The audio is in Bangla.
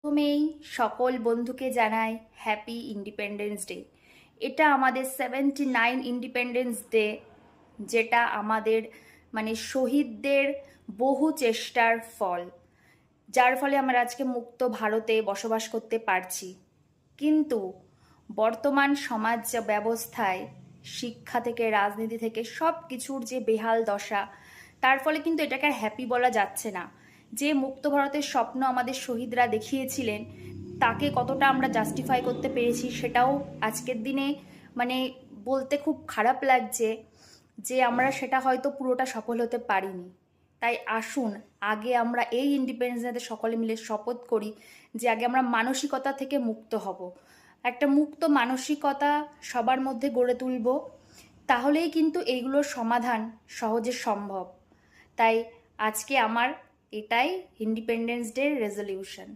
প্রথমেই সকল বন্ধুকে জানাই হ্যাপি ইন্ডিপেন্ডেন্স ডে। এটা আমাদের 79 ইন্ডিপেন্ডেন্স ডে, যেটা আমাদের শহীদদের বহু চেষ্টার ফল, যার ফলে আমরা আজকে মুক্ত ভারতে বসবাস করতে পারছি। কিন্তু বর্তমান সমাজ ব্যবস্থায় শিক্ষা থেকে রাজনীতি থেকে সব কিছুর যে বেহাল দশা, তার ফলে কিন্তু এটাকে আর হ্যাপি বলা যাচ্ছে না। যে মুক্ত ভারতের স্বপ্ন আমাদের শহীদরা দেখিয়েছিলেন, তাকে কতটা আমরা জাস্টিফাই করতে পেরেছি সেটাও আজকের দিনে মানে বলতে খুব খারাপ লাগছে যে আমরা সেটা হয়তো পুরোটা সফল হতে পারিনি। তাই আসুন আগে আমরা এই ইন্ডিপেন্ডেন্স ডেতে সকলে মিলে শপথ করি যে আগে আমরা মানসিকতা থেকে মুক্ত হব, একটা মুক্ত মানসিকতা সবার মধ্যে গড়ে তুলব, তাহলেই কিন্তু এইগুলোর সমাধান সহজে সম্ভব। তাই আজকে আমার এটাই ইন্ডিপেন্ডেন্স ডে রেজলিউশন।